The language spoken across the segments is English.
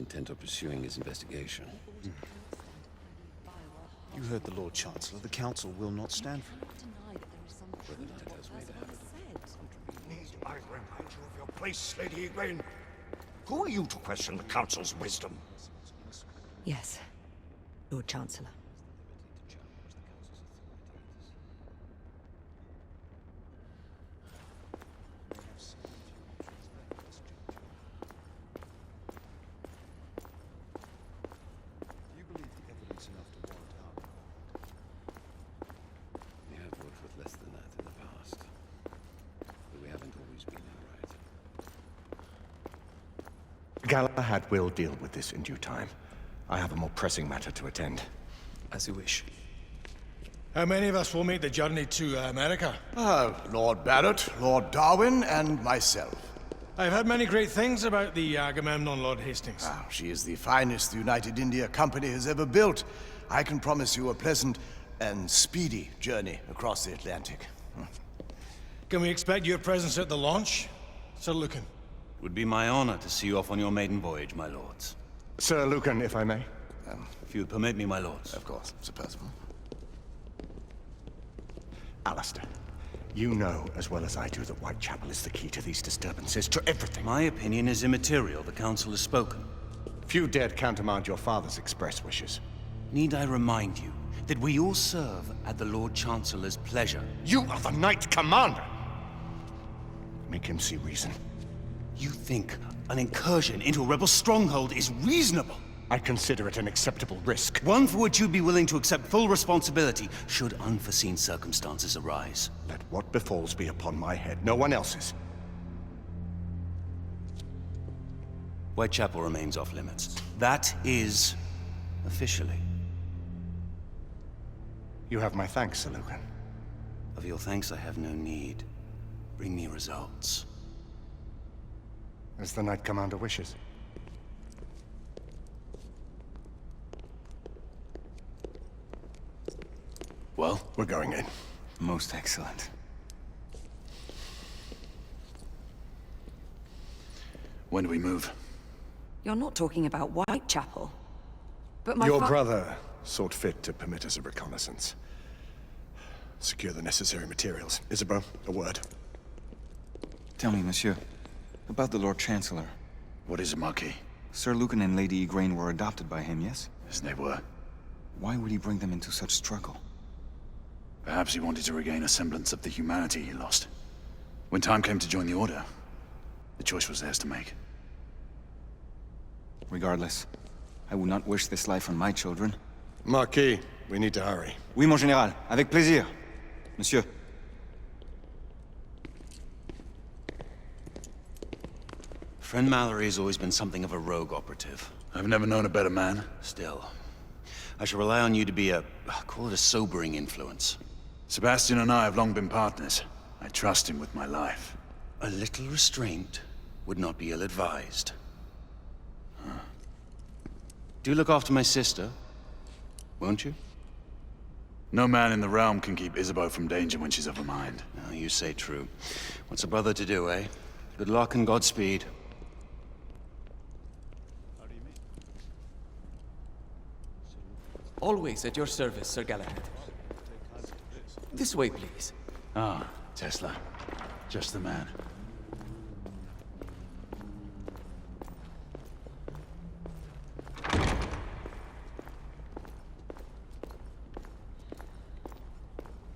intent of pursuing his investigation. You heard the Lord Chancellor. The Council will not stand for it. Need I remind you of your place, Lady Egwene? Who are you to question the Council's wisdom? Yes, Lord Chancellor. We have worked with less than that in the past. But we haven't always been right. Galahad will deal with this in due time. I have a more pressing matter to attend. As you wish. How many of us will make the journey to America? Lord Barrett, Lord Darwin, and myself. I've heard many great things about the Agamemnon, Lord Hastings. She is the finest the United India Company has ever built. I can promise you a pleasant and speedy journey across the Atlantic. Can we expect your presence at the launch, Sir Lucan? It would be my honor to see you off on your maiden voyage, my lords. Sir Lucan, if I may. If you'd permit me, my lords. Of course, Sir Percival. Alistair, you know as well as I do that Whitechapel is the key to these disturbances, to everything. My opinion is immaterial. The Council has spoken. Few dared countermand your father's express wishes. Need I remind you that we all serve at the Lord Chancellor's pleasure? You are the Knight Commander! Make him see reason. You think an incursion into a rebel stronghold is reasonable? I consider it an acceptable risk. One for which you'd be willing to accept full responsibility should unforeseen circumstances arise. Let what befalls be upon my head, no one else's. Whitechapel remains off limits. That is officially. You have my thanks, Sir Lucan. Of your thanks I have no need. Bring me results. As the Knight Commander wishes. Well, We're going in. most excellent. When do we move? You're not talking about Whitechapel. But my Your brother sought fit to permit us a reconnaissance. Secure the necessary materials. Isabeau, a word. Tell me, monsieur, about the Lord Chancellor. What is it, Marquis? Sir Lucan and Lady Egwene were adopted by him, yes? Yes, they were. Why would he bring them into such struggle? Perhaps he wanted to regain a semblance of the humanity he lost. When time came to join the Order, the choice was theirs to make. Regardless, I would not wish this life on my children. Marquis, we need to hurry. Oui, mon général. Avec plaisir. Monsieur. Friend Mallory has always been something of a rogue operative. I've never known a better man. Still, I shall rely on you to be call it a sobering influence. Sebastian and I have long been partners. I trust him with my life. A little restraint would not be ill-advised. Do look after my sister, won't you? No man in the realm can keep Isabeau from danger when she's of a mind. Oh, you say true. What's a brother to do, eh? Good luck and Godspeed. Always at your service, Sir Galahad. This way, please. Ah, Tesla. Just the man.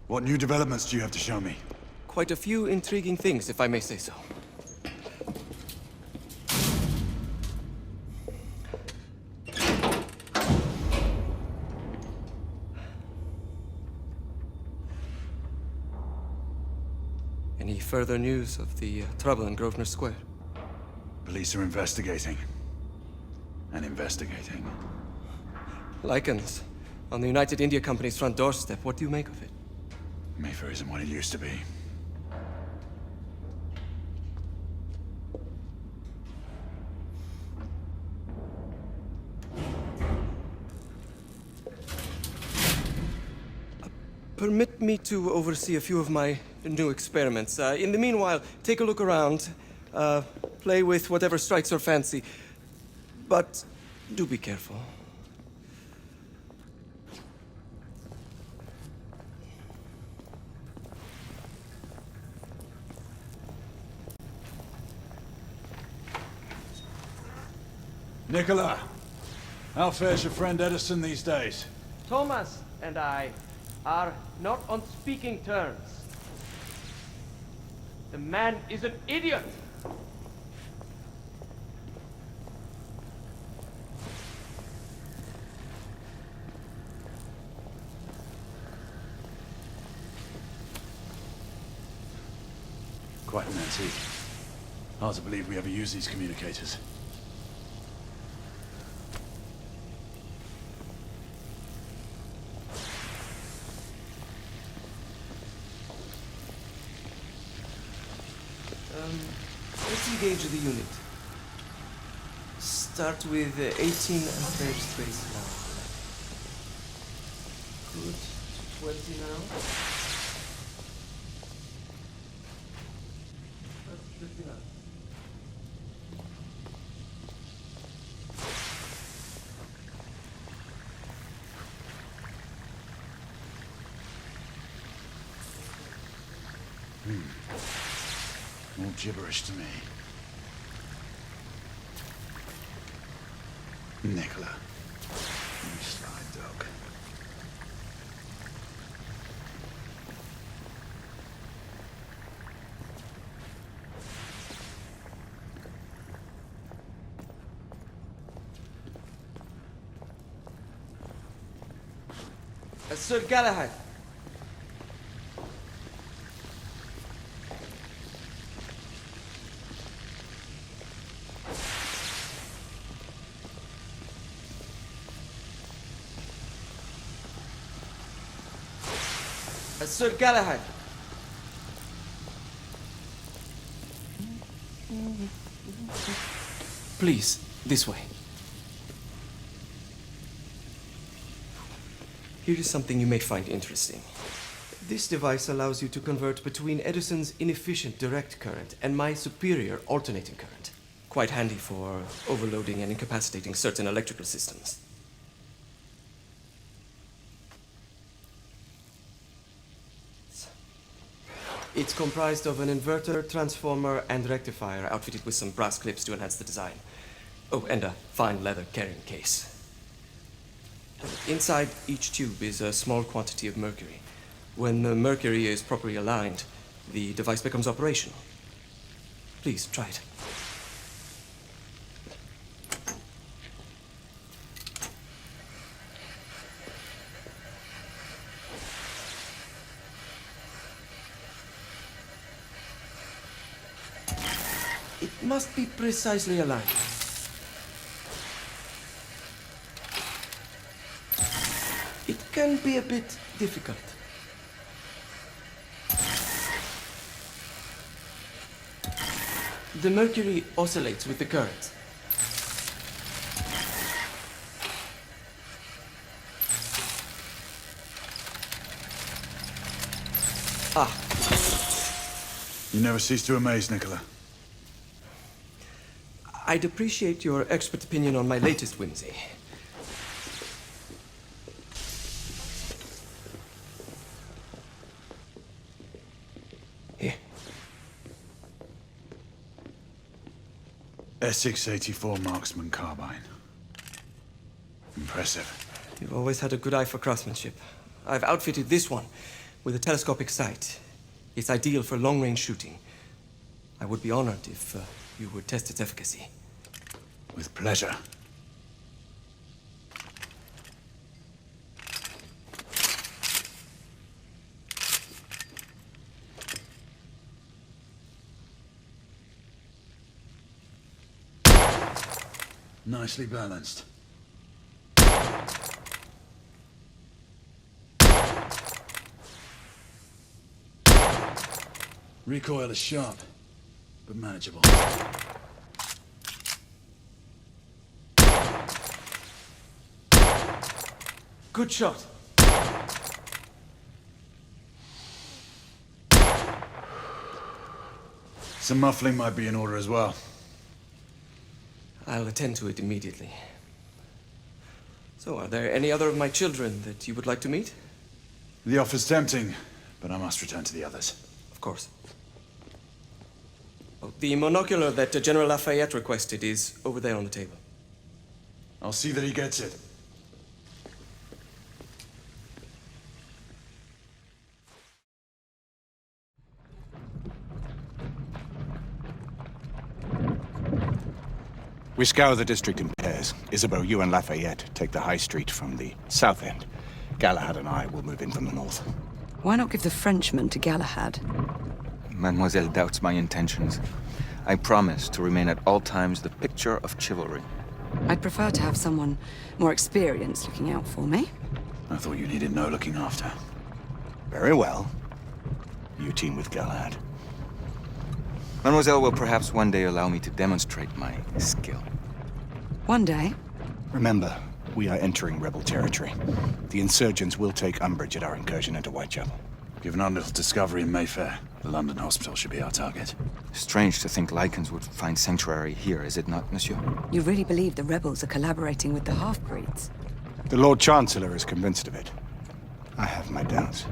What new developments do you have to show me? Quite a few intriguing things, if I may say so. Any further news of the trouble in Grosvenor Square? Police are investigating. And investigating. Lycans, on the United India Company's front doorstep. What do you make of it? Mayfair isn't what it used to be. Permit me to oversee a few of my new experiments. In the meanwhile, take a look around. Play with whatever strikes your fancy. But Do be careful. Nicola, how fares your friend Edison these days? Thomas and I are not on speaking terms. The man is an idiot! Quite an antique. Hard to believe we ever use these communicators. Let's engage the unit. Start with 18 and third space now. Good. 20 now. That's 59. All gibberish to me. Nicola, you sly dog. Sir Galahad. Sir Galahad. Please, this way. Here is something you may find interesting. This device allows you to convert between Edison's inefficient direct current and my superior alternating current. Quite handy for overloading and incapacitating certain electrical systems. It's comprised of an inverter, transformer, and rectifier outfitted with some brass clips to enhance the design. Oh, and a fine leather carrying case. Inside each tube is a small quantity of mercury. When the mercury is properly aligned, the device becomes operational. Please, try it. It must be precisely aligned. It can be a bit difficult. The mercury oscillates with the current. Ah. You never cease to amaze, Nicola. I'd appreciate your expert opinion on my latest whimsy. Here. Essex 84 Marksman Carbine. Impressive. You've always had a good eye for craftsmanship. I've outfitted this one with a telescopic sight. It's ideal for long-range shooting. I would be honored if you would test its efficacy. With pleasure. Nicely balanced. Recoil is sharp, but manageable. Good shot. Some muffling might be in order as well. I'll attend to it immediately. So, are there any other of my children that you would like to meet? The offer's tempting, but I must return to the others. Of course. Oh, the monocular that General Lafayette requested is over there on the table. I'll see that he gets it. We scour the district in pairs. Isabeau, you and Lafayette take the high street from the south end. Galahad and I will move in from the north. Why not give the Frenchman to Galahad? Mademoiselle doubts my intentions. I promise to remain at all times the picture of chivalry. I'd prefer to have someone more experienced looking out for me. I thought you needed no looking after. Very well. You team with Galahad. Mademoiselle will perhaps one day allow me to demonstrate my skill. One day. Remember, we are entering rebel territory. The insurgents will take umbrage at our incursion into Whitechapel. Given our little discovery in Mayfair, the London hospital should be our target. Strange to think Lycans would find sanctuary here, is it not, monsieur? You really believe the rebels are collaborating with the half-breeds? The Lord Chancellor is convinced of it. I have my doubts.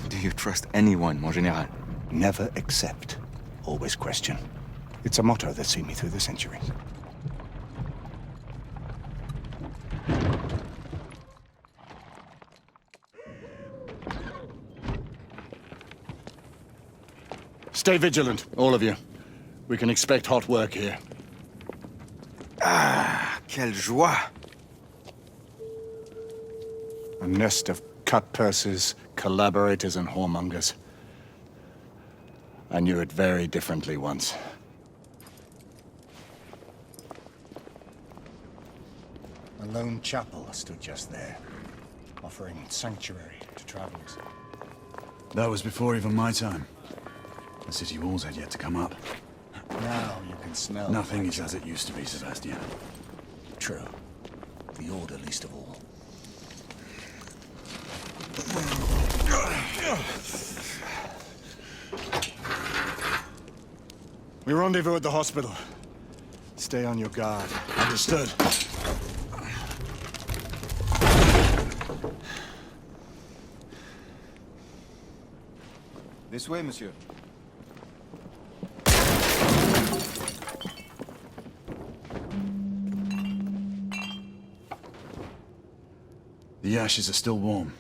Do you trust anyone, mon général? Never accept. Always question. It's a motto that's seen me through the centuries. Stay vigilant, all of you. We can expect hot work here. Ah, quelle joie! A nest of cut-purses, collaborators, and whoremongers. I knew it very differently once. A lone chapel stood just there, offering sanctuary to travelers. That was before even my time. The city walls had yet to come up. Now you can smell... Nothing is as it used to be, Sebastian. True. The Order least of all. We rendezvous at the hospital. Stay on your guard. Understood. This way, monsieur. The ashes are still warm.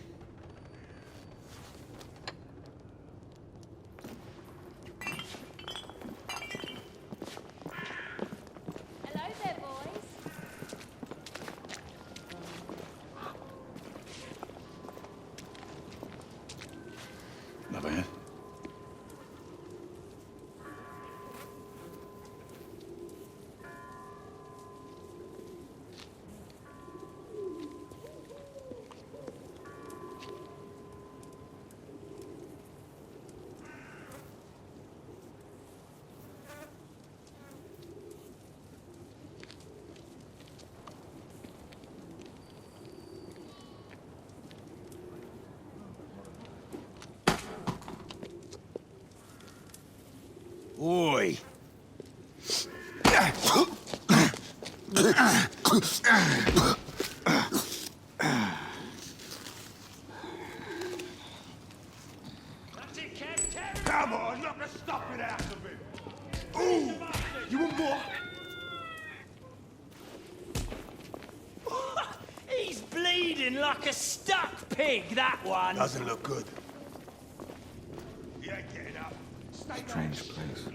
Hello there, boys. Lafayette? Oi! Come on, knock the stuffing out of him! Ooh! You want more? He's bleeding like a stuck pig, that one. Doesn't look good. You ain't getting up. Strange place.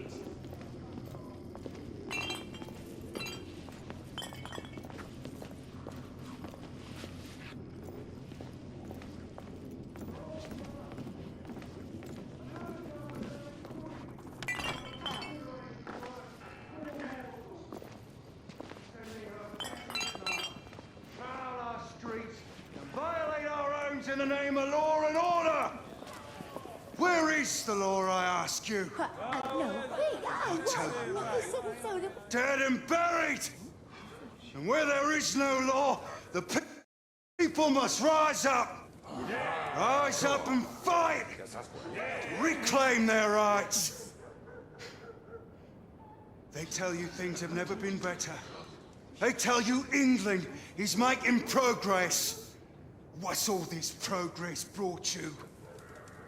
In the name of law and order! Where is the law, I ask you? Dead and buried! And where there is no law, the people must rise up! Rise up and fight! To reclaim their rights! They tell you things have never been better. They tell you England is making progress. What's all this progress brought you?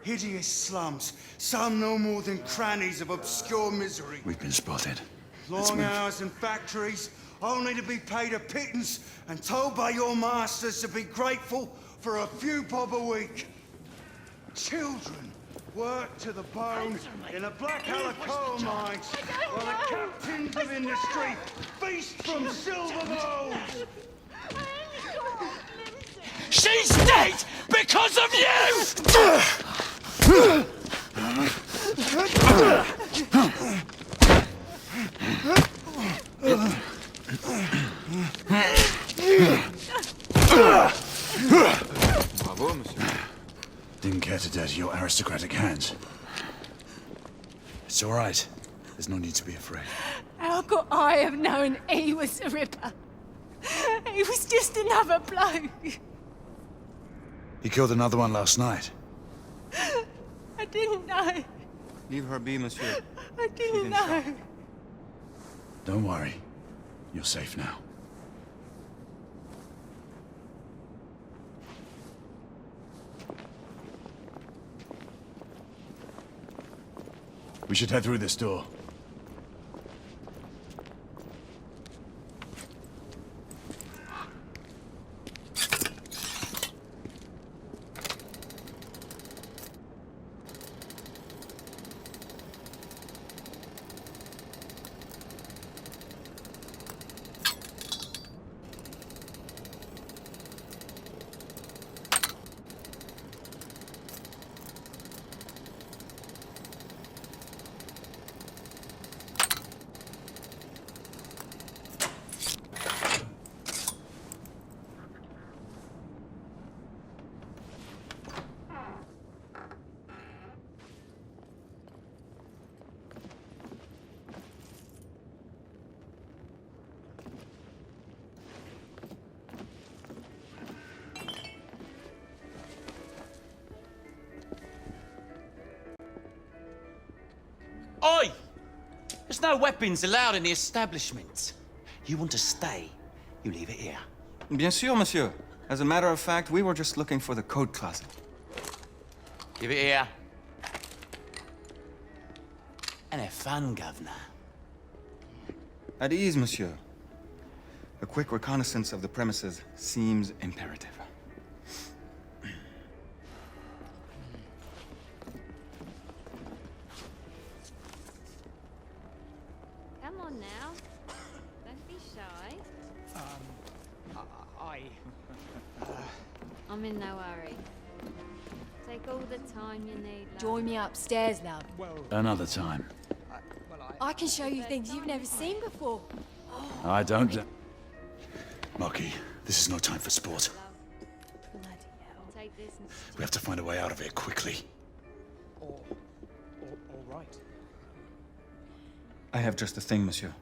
Hideous slums, some no more than crannies of obscure misery. We've been spotted. Let's Long move. hours in factories, only to be paid a pittance and told by your masters to be grateful for a few bob a week. Children work to the bone in the Blackadder coal mines, while the captains of industry feast from silver bowls. She's dead because of you! Bravo, monsieur. Didn't care to dirty your aristocratic hands. It's all right. There's no need to be afraid. How could I have known he was the Ripper? He was just another bloke. He killed another one last night. I didn't know. Leave her be, monsieur. I didn't know. Don't worry. You're safe now. We should head through this door. Oi! There's no weapons allowed in the establishment. You want to stay, you leave it here. Bien sûr, monsieur. As a matter of fact, we were just looking for the coat closet. Give it here. And have fun, governor. At ease, monsieur. A quick reconnaissance of the premises seems imperative. Come on now. Don't be shy. I'm in no hurry. Take all the time you need, love. Join me upstairs, love. Another time. I can show you things you've never seen before. I don't... Marky, this is no time for sport. Take this and We have to find a way out of here quickly. All right. I have just the thing, monsieur.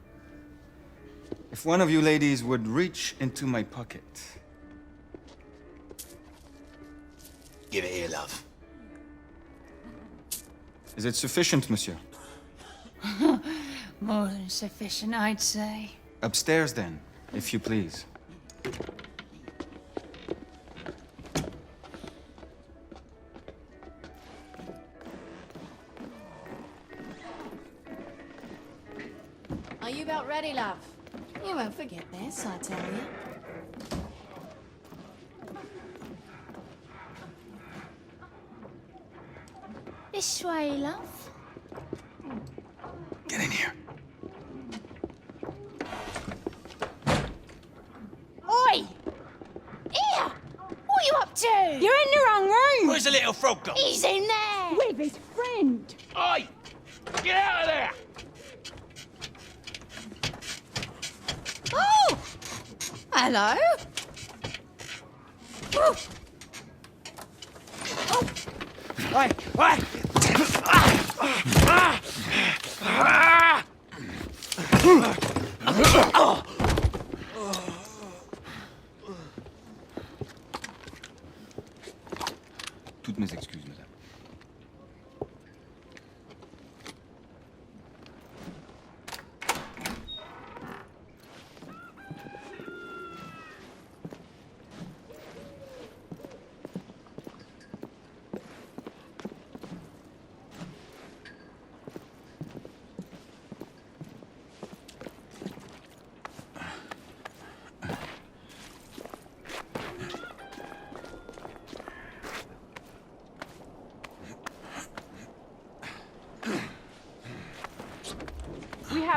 If one of you ladies would reach into my pocket. Give it here, love. Is it sufficient, monsieur? more than sufficient, I'd say. Upstairs, then, if you please. Are you about ready, love? You won't forget this, I tell you. This way, love. Get in here. Oi! Here! What are you up to? You're in the wrong room! Where's the little frog gone? He's in there! With his friend! Oi! Get out of there! Oh! Hello? Oh! Oi! Oi! Toutes mes excuses, madame.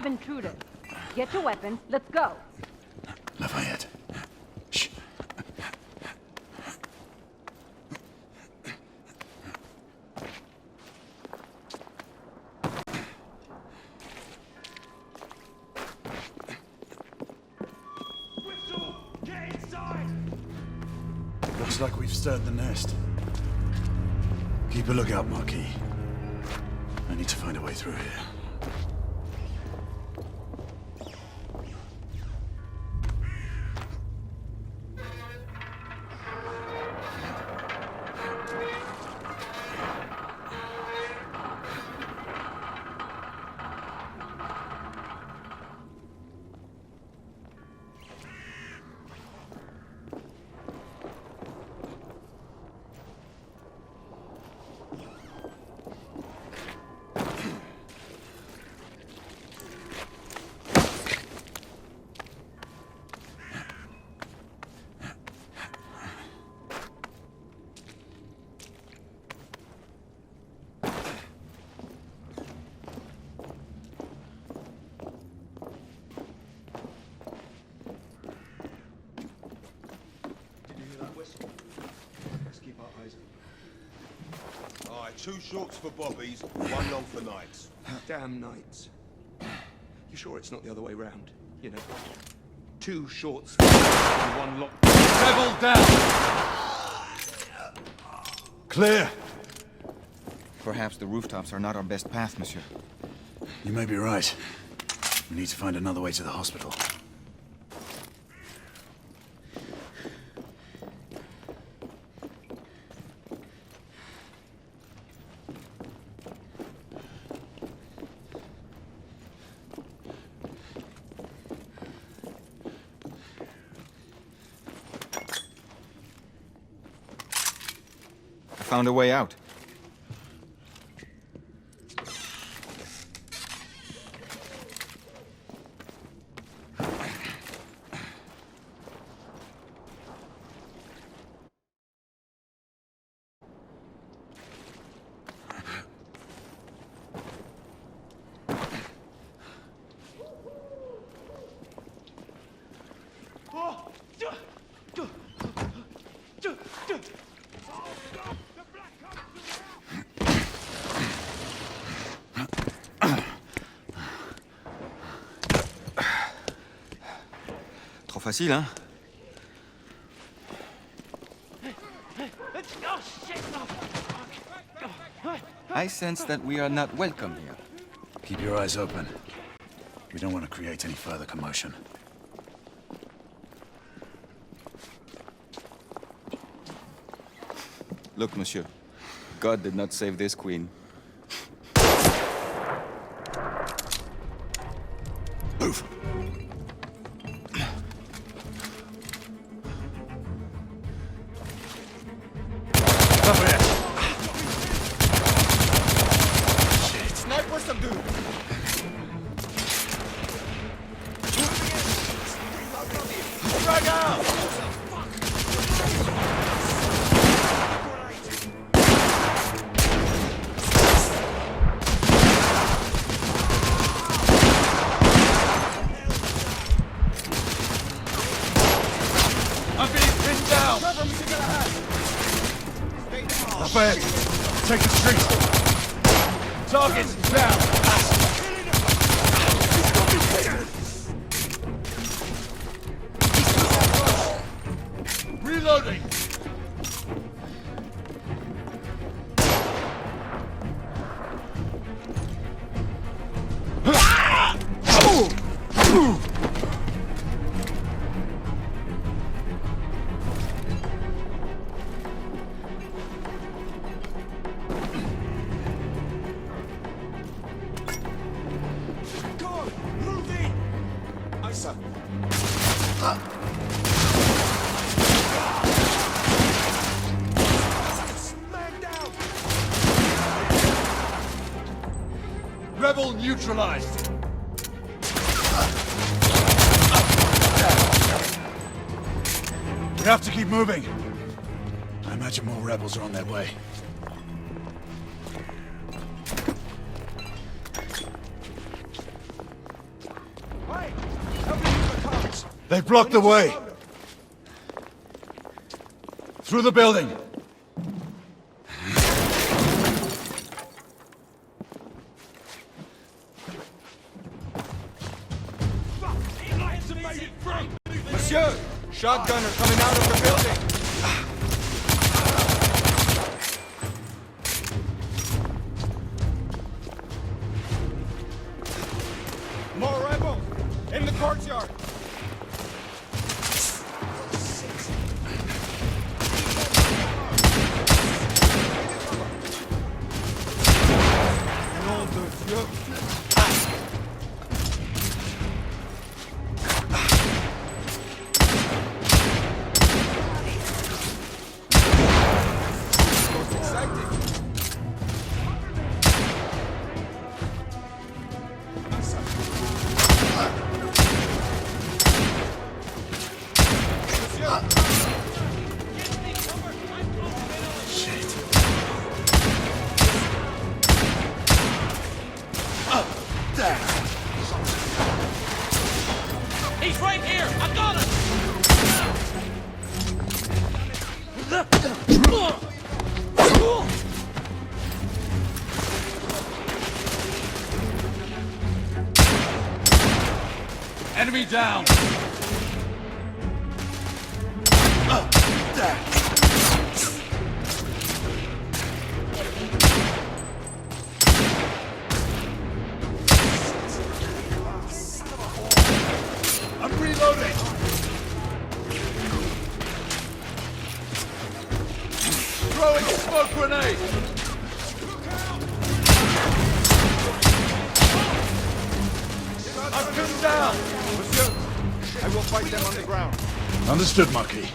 have intruders. Get your weapon. Let's go. Lafayette. Shh. Get inside! Looks like we've stirred the nest. Keep a lookout, Marquis. I need to find a way through here. Aye, 2 shorts for bobbies, 1 long for nights. Damn nights. You sure it's not the other way round? You know, 2 shorts and 1 long. Rebel down! Clear! Perhaps the rooftops are not our best path, monsieur. You may be right. We need to find another way to the hospital. I found a way out. Trop facile, hein? I sense that we are not welcome here. Keep your eyes open. We don't want to create any further commotion. Look, monsieur. God did not save this queen. Move! Sniper some dude! Drag out! I'm being pinned down! Lafayette, take the street! Target's down! Reloading! Rebel neutralized! We have to keep moving. I imagine more rebels are on their way. They've blocked the way. Through the building. Monsieur! Shotgunner coming out of the building! More rebels! In the courtyard! He's right here! I got him! Enemy down! I'm reloading! Throwing a smoke grenade! I've come down! Monsieur, I will fight them on the ground. Understood, Marquis.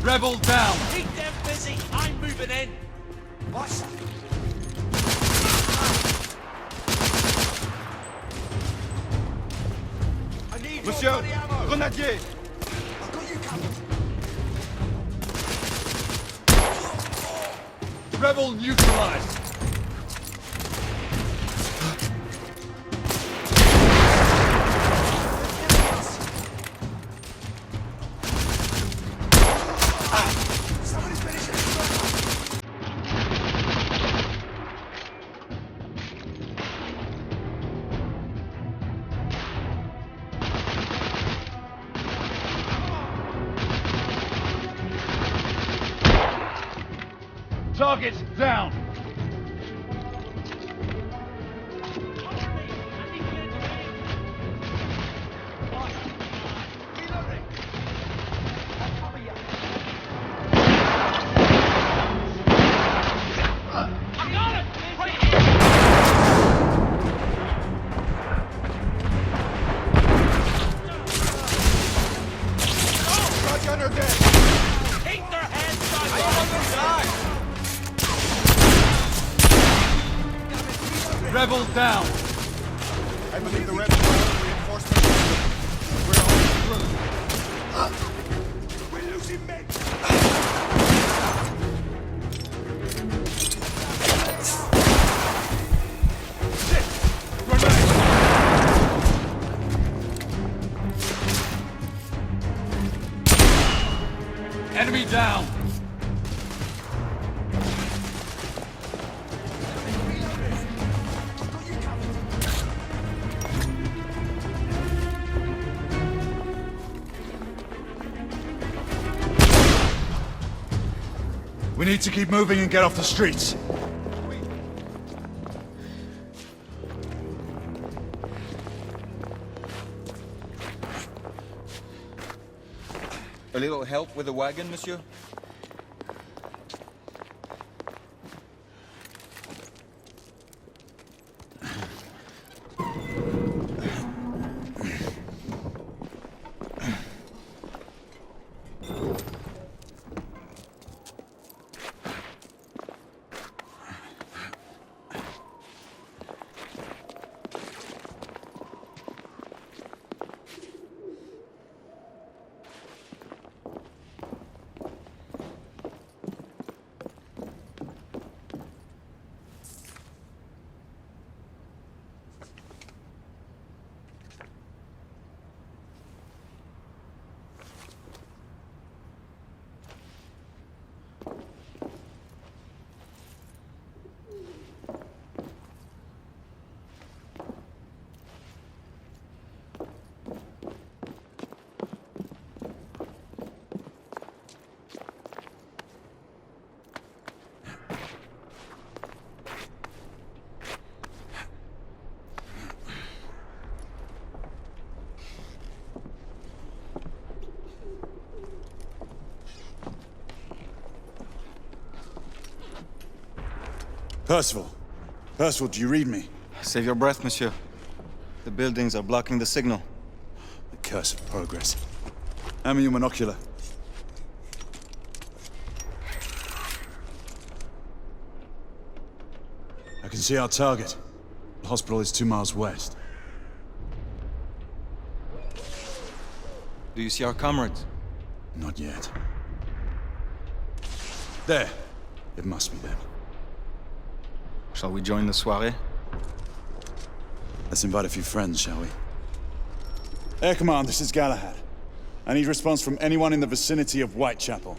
Rebel down! Keep them busy! I'm moving in! What? Monsieur, grenadier! Rebel neutralized! Targets down! Shotgunner dead! Keep their heads down! I am on their side! Rebel down! I believe the rebels have reinforcements. We're almost through. We're losing men! Shit! Grenade! Enemy down! We need to keep moving and get off the streets. A little help with the wagon, monsieur? Percival. Percival, do you read me? Save your breath, monsieur. The buildings are blocking the signal. The curse of progress. Hand me your monocular. I can see our target. The hospital is 2 miles west. Do you see our comrades? Not yet. There. It must be them. Shall we join the soirée? Let's invite a few friends, shall we? Air Command, this is Galahad. I need response from anyone in the vicinity of Whitechapel.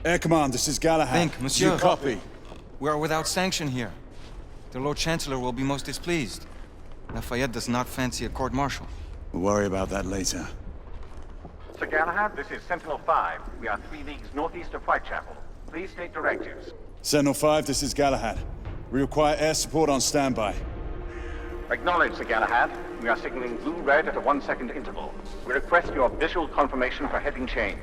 Air Command, this is Galahad. Think, monsieur. You copy? We are without sanction here. The Lord Chancellor will be most displeased. Lafayette does not fancy a court-martial. We'll worry about that later. Sir Galahad, this is Sentinel-5. We are 3 leagues northeast of Whitechapel. Please state directives. Sentinel-5, this is Galahad. We require air support on standby. Acknowledged, Sir Galahad. We are signaling blue-red at a 1-second interval. We request your visual confirmation for heading change.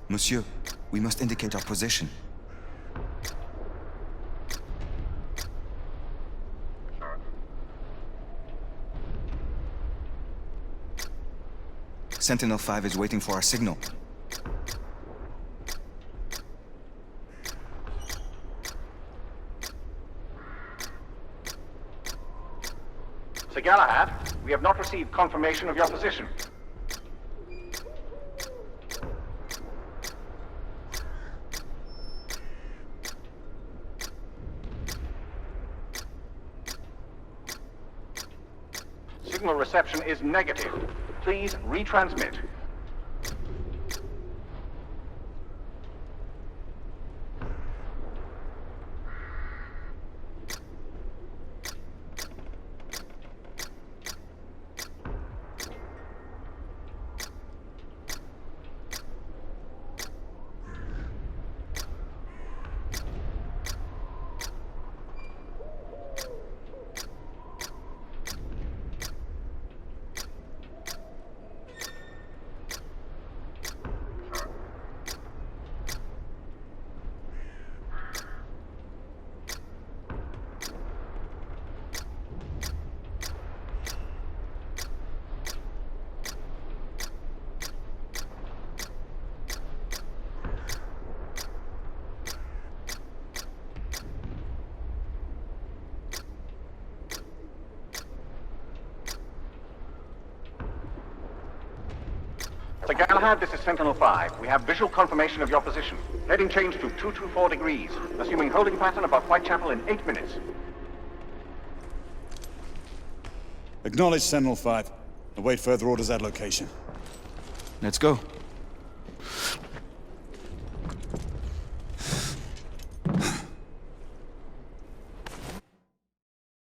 Monsieur, we must indicate our position. Sentinel-5 is waiting for our signal. Sir Galahad, we have not received confirmation of your position. Signal reception is negative. Please retransmit. Sir Galahad, this is Sentinel-5. We have visual confirmation of your position. Heading change to 224 degrees. Assuming holding pattern above Whitechapel in 8 minutes. Acknowledge Sentinel-5. Await further orders at location. Let's go.